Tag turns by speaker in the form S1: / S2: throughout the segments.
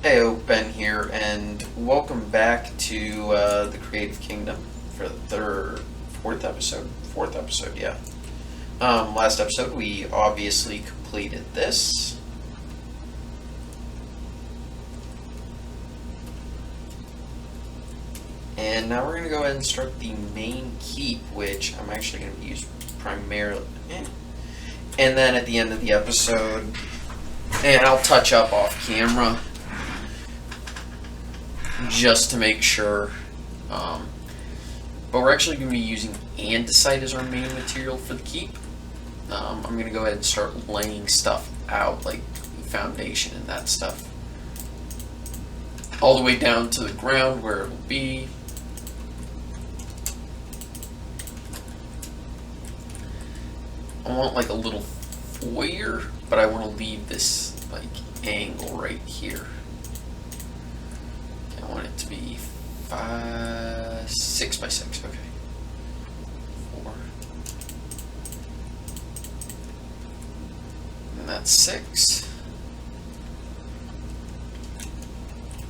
S1: Heyo, Ben here, and welcome back to the Creative Kingdom for the fourth episode, yeah. Last episode we obviously completed this. And now we're going to go ahead and start the main keep, which I'm actually going to use primarily. And then at the end of the episode, and I'll touch up off camera just to make sure. But we're actually going to be using andesite as our main material for the keep. I'm going to go ahead and start laying stuff out, like foundation and that stuff, all the way down to the ground where it'll be. I want like a little foyer, but I want to leave this like angle right here. I want it to be 6 by 6, okay. 4. And that's 6.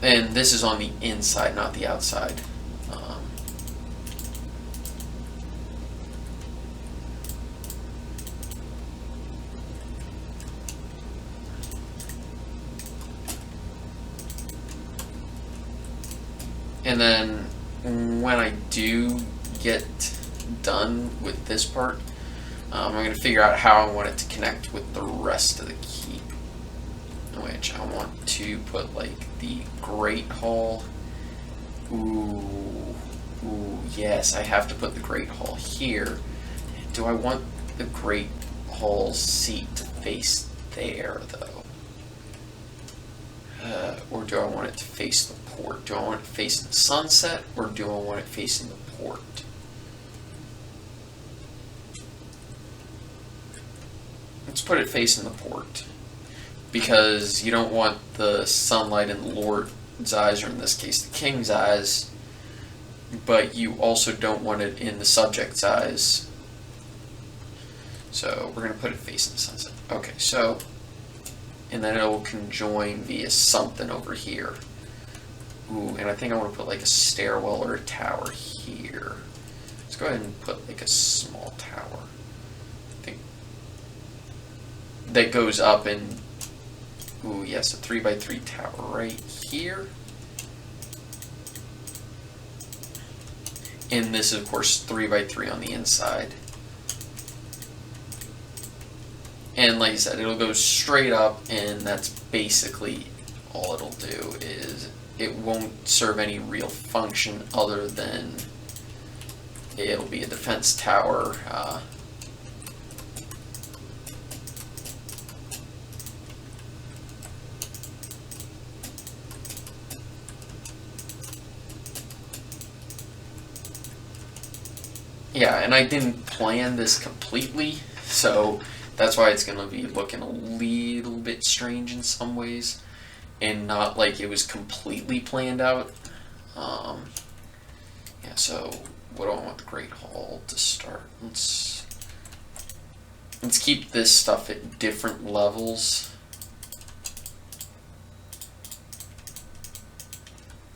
S1: And this is on the inside, not the outside. And then when I do get done with this part, I'm going to figure out how I want it to connect with the rest of the keep, which I want to put like the Great Hall. Ooh, yes, I have to put the Great Hall here. Do I want the Great Hall seat to face there, though? Or do I want it to face the port? Do I want it facing the sunset, or do I want it facing the port? Let's put it facing the port, because you don't want the sunlight in the Lord's eyes, or in this case the King's eyes, but you also don't want it in the subject's eyes. So we're going to put it facing the sunset. Okay, so, and then it will conjoin via something over here. Ooh, and I think I want to put like a stairwell or a tower here. Let's go ahead and put like a small tower. I think that goes up and, ooh, yes, a 3 by 3 tower right here. And this is, of course, 3 by 3 on the inside. And like I said, it'll go straight up, and that's basically all it'll do. Is it won't serve any real function other than it'll be a defense tower. Yeah, and I didn't plan this completely, so that's why it's going to be looking a little bit strange in some ways, and not like it was completely planned out. Yeah, so what do I want the Great Hall to start? Let's keep this stuff at different levels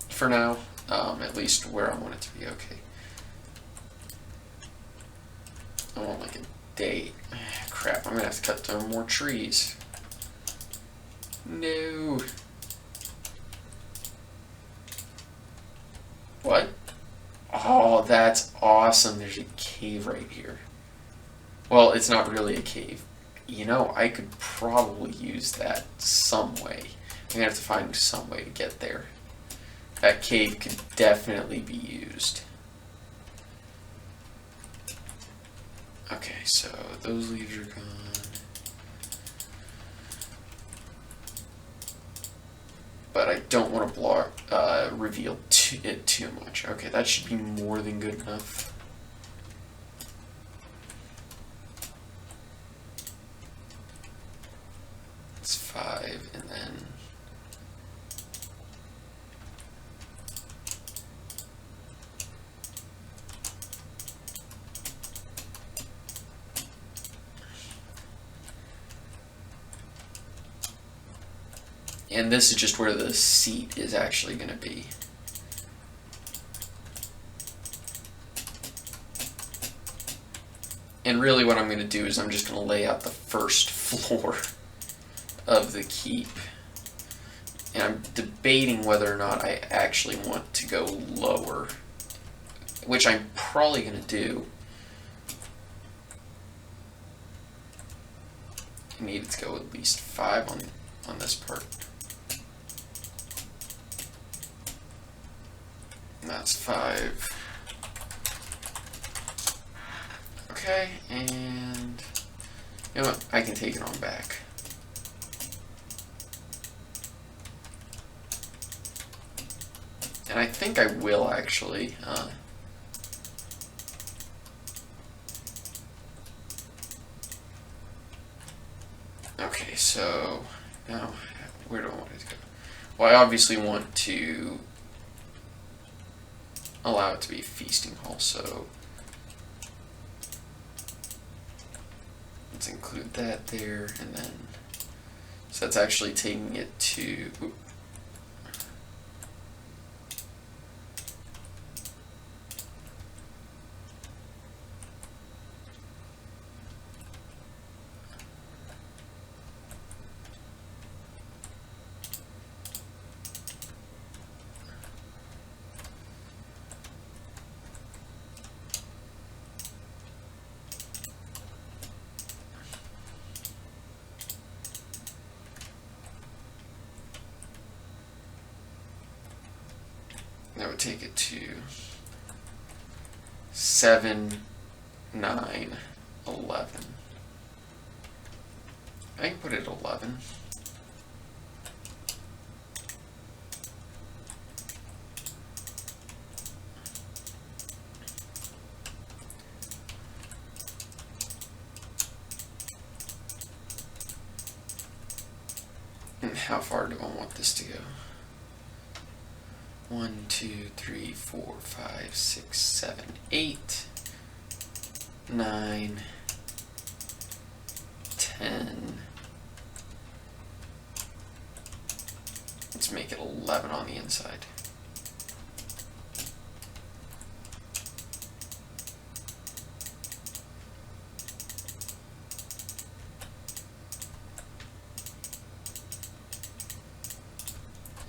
S1: for now, at least where I want it to be. Okay. I want like a date. Crap, I'm gonna have to cut down more trees. No. What? Oh, that's awesome. There's a cave right here. Well, it's not really a cave. You know, I could probably use that some way. I'm gonna have to find some way to get there. That cave could definitely be used. Okay, so those leaves are gone. But I don't want to block, reveal it too much. Okay, that should be more than good enough. It's 5, and then And this is just where the seat is actually going to be. And really what I'm going to do is I'm just going to lay out the first floor of the keep. And I'm debating whether or not I actually want to go lower, which I'm probably going to do. I need to go at least 5 on this part. And that's 5. Okay, and you know what? I can take it on back. And I think I will actually. Okay, so now where do I want it to go? Well, I obviously want to allow it to be a feasting hall, so let's include that there, and then so that's actually taking it to. That would take it to 7, 9, 11. I can put it at 11. And how far do I want this to go? 1, 2, 3, 4, 5, 6, 7, 8, 9, 10. Let's make it 11 on the inside.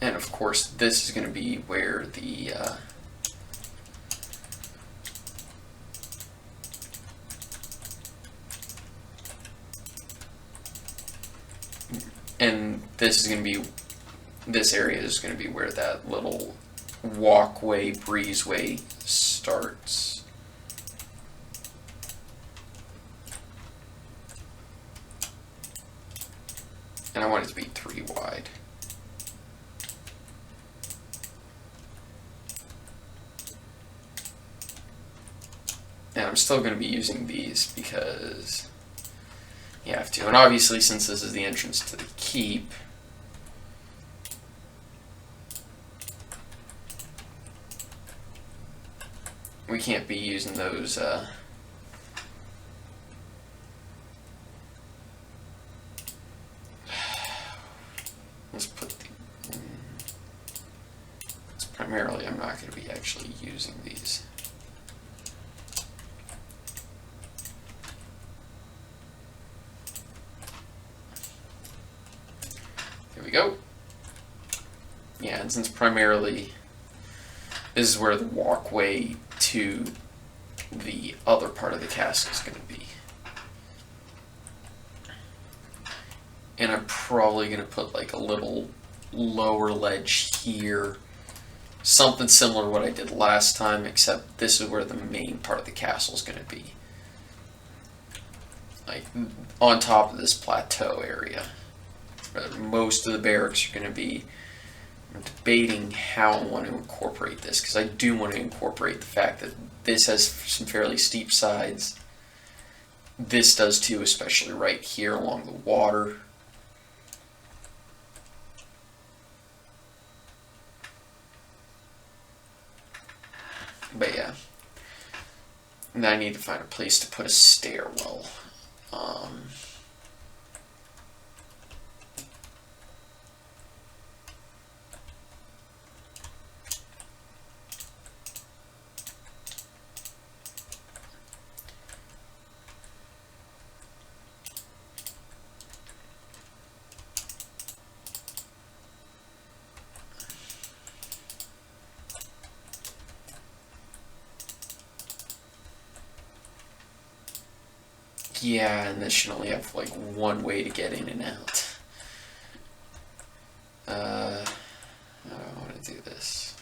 S1: And of course, this is going to be where the and this is going to be, this area is going to be where that little walkway, breezeway starts. And I want it to be 3 wide. And I'm still going to be using these because you have to. And obviously, since this is the entrance to the keep, we can't be using those let's put the primarily I'm not going to be actually using these. There we go. Yeah, and since primarily this is where the walkway to the other part of the castle is going to be. And I'm probably going to put like a little lower ledge here. Something similar to what I did last time, except this is where the main part of the castle is going to be. Like on top of this plateau area. Most of the barracks are going to be. I'm debating how I want to incorporate this, because I do want to incorporate the fact that this has some fairly steep sides. This does too, especially right here along the water. But yeah. And I need to find a place to put a stairwell. Yeah, and this should only have like one way to get in and out. I don't want to do this.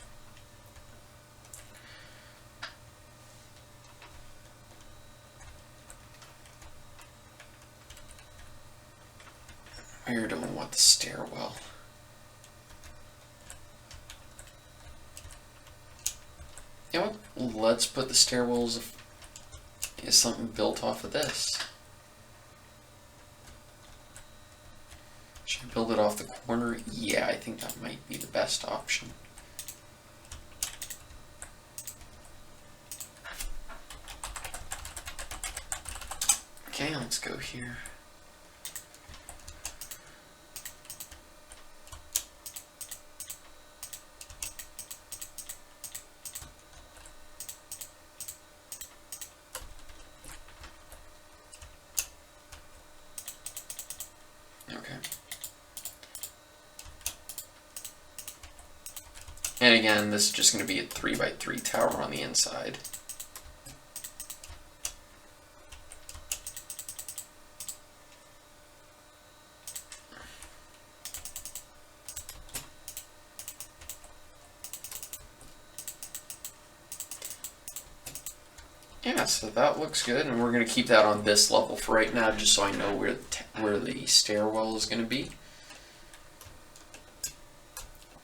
S1: I don't want the stairwell. You know what? Let's put the stairwells as something built off of this. Should I build it off the corner? Yeah, I think that might be the best option. Okay, let's go here. Okay. And again, this is just going to be a 3x3 tower on the inside. Yeah, so that looks good, and we're going to keep that on this level for right now, just so I know where the stairwell is going to be.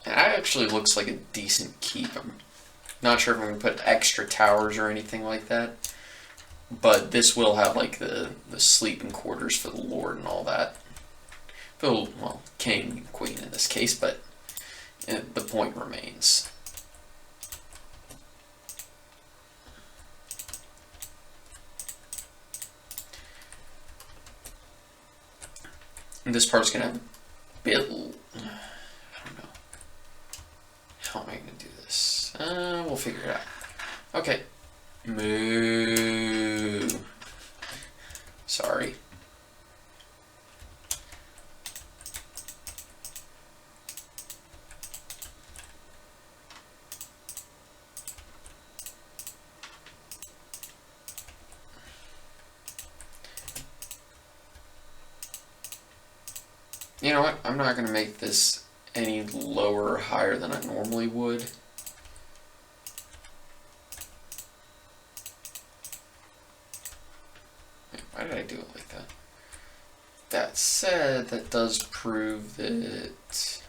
S1: And that actually looks like a decent keep. I'm not sure if I'm going to put extra towers or anything like that, but this will have like the sleeping quarters for the Lord and all that. Well, king and queen in this case, but the point remains. And this part's going to have a bit... I don't know. How am I going to do this? We'll figure it out. Okay. Moo. Sorry. You know what? I'm not going to make this any lower or higher than I normally would. Wait, why did I do it like that? That said, that does prove that...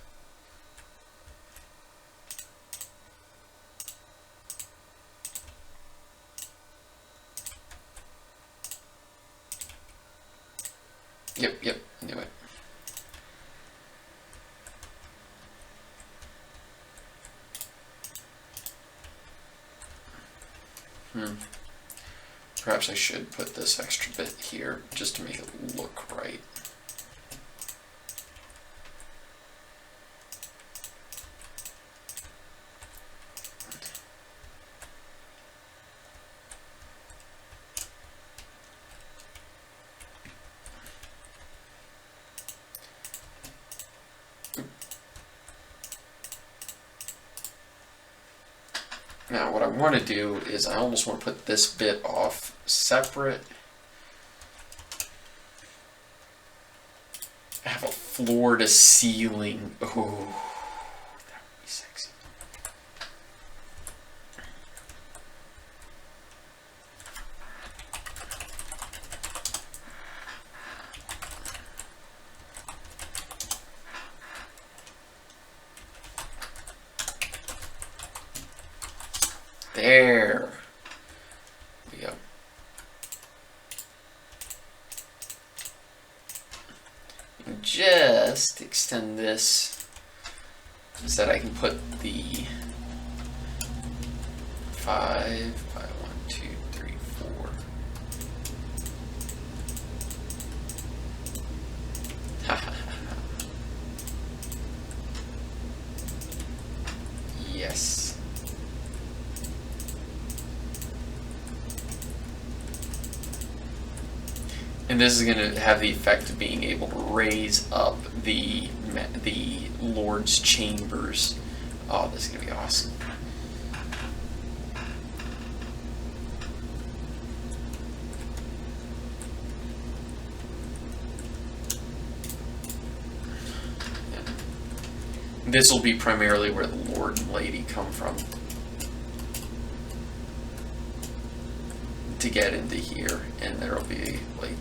S1: Yep, I knew it. Perhaps I should put this extra bit here just to make it look right. Now what I want to do is I almost want to put this bit off separate. Have a floor to ceiling. Oh, that would be sexy. There we go. And just extend this so that I can put the 5 by 1, 2, 3, 4. Yes. And this is going to have the effect of being able to raise up the Lord's chambers. Oh, this is going to be awesome. This will be primarily where the Lord and Lady come from to get into here, and there'll be, like,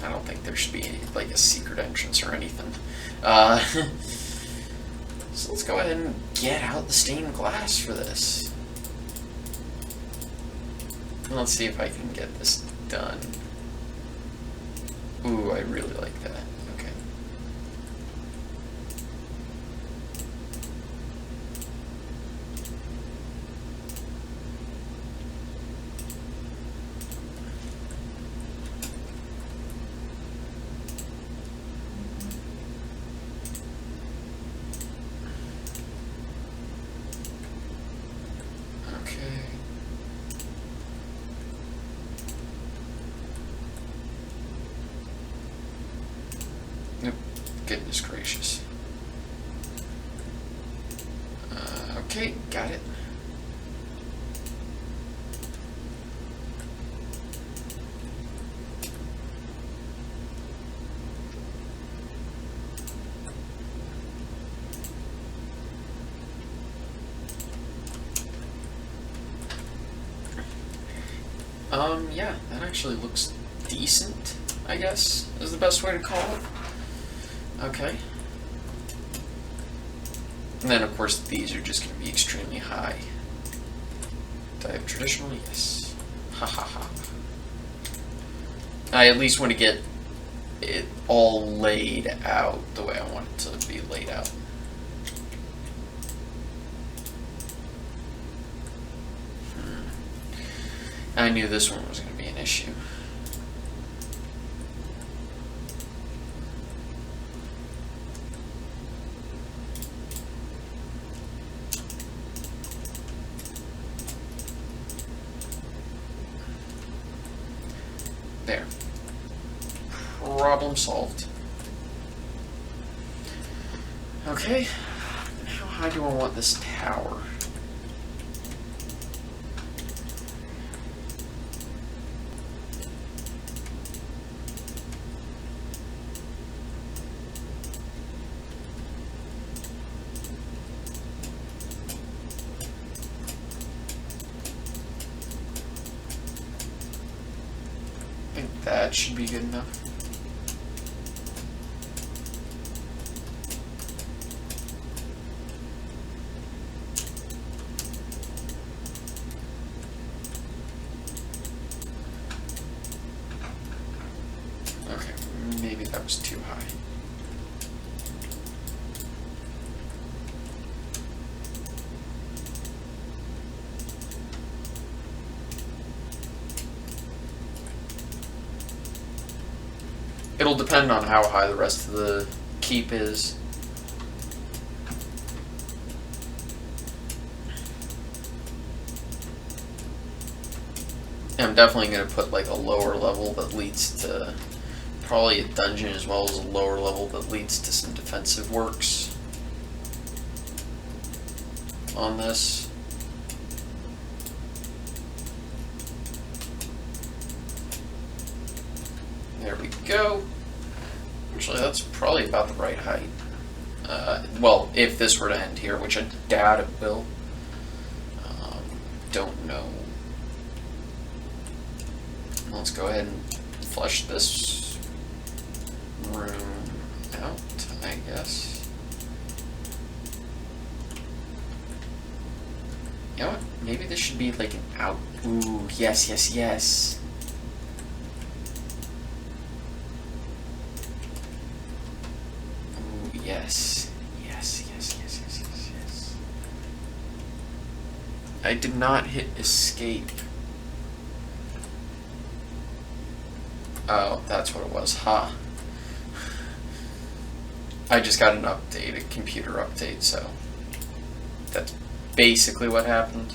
S1: I don't think there should be like a secret entrance or anything. So let's go ahead and get out the stained glass for this. And let's see if I can get this done. Ooh, I really like that. Okay. Goodness gracious. Okay, got it. Yeah, that actually looks decent, I guess, is the best way to call it. Okay. And then, of course, these are just going to be extremely high. Do I have traditional? Yes. Ha ha ha. I at least want to get it all laid out the way I want it to be laid out. I knew this one was going to be an issue. There. Problem solved. Okay. How high do I want this tower? That should be good enough. Okay, maybe that was too high. It'll depend on how high the rest of the keep is. I'm definitely going to put like a lower level that leads to probably a dungeon, as well as a lower level that leads to some defensive works on this. There we go. Actually, that's probably about the right height. Well, if this were to end here, which I doubt it will. Don't know. Let's go ahead and flush this room out, I guess. You know what? Maybe this should be like an out. Ooh, yes, yes, yes. Ooh, yes. Yes, yes, yes, yes, yes, yes. I did not hit escape. Oh, that's what it was, huh? I just got an update, a computer update, so that's basically what happened.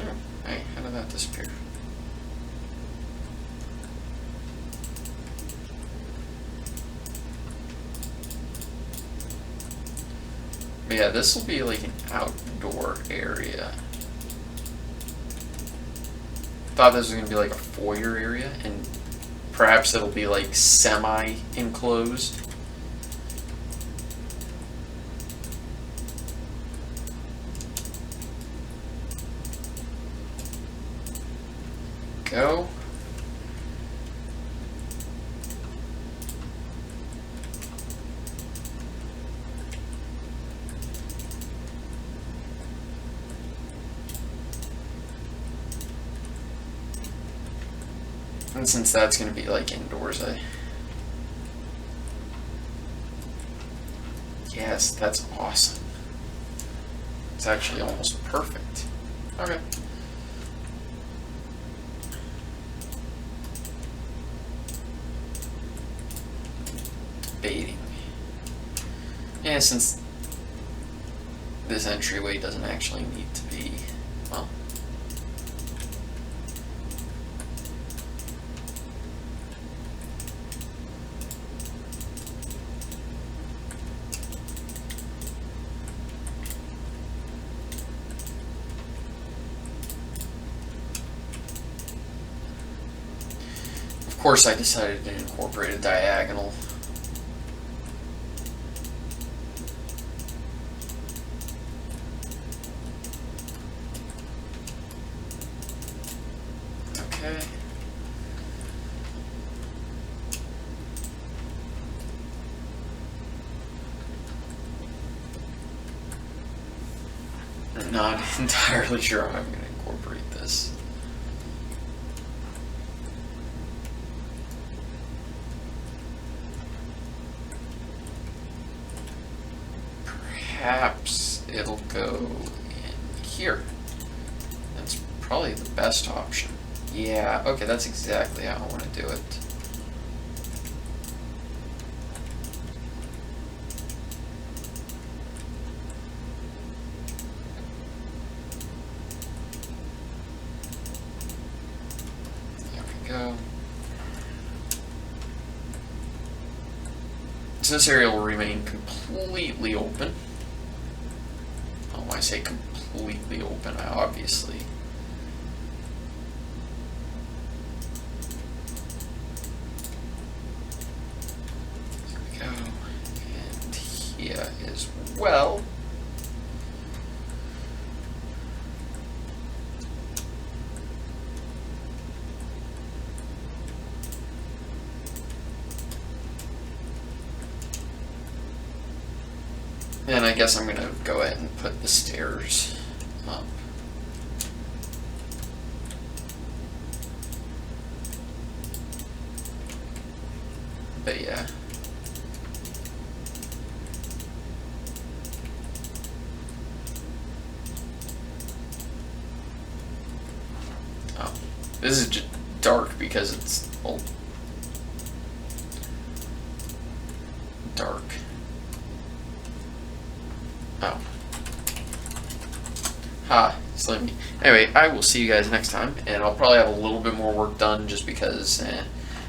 S1: Oh, hey, how did that disappear? But yeah, this will be like an outdoor area. Thought this was going to be like a foyer area, and perhaps it'll be like semi-enclosed. go. And since that's going to be like indoors, yes, that's awesome. It's actually almost perfect. Okay. Baiting. Yeah, since this entryway doesn't actually need to be, well, of course I decided to incorporate a diagonal. Okay. I'm not entirely sure how I'm going to incorporate this. Perhaps it'll go in here. That's probably the best option. Yeah, okay, that's exactly how I want to do it. There we go. So this area will remain completely open. Oh, when I say completely open, I obviously... There we go. And here as well. And I guess I'm going to go ahead and put the stairs up. But yeah. Oh, this is just dark because it's old. Dark. Oh. Ha, Slimmy. Anyway, I will see you guys next time, and I'll probably have a little bit more work done just because I'm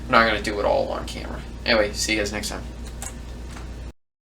S1: not going to do it all on camera. Anyway, see you guys next time.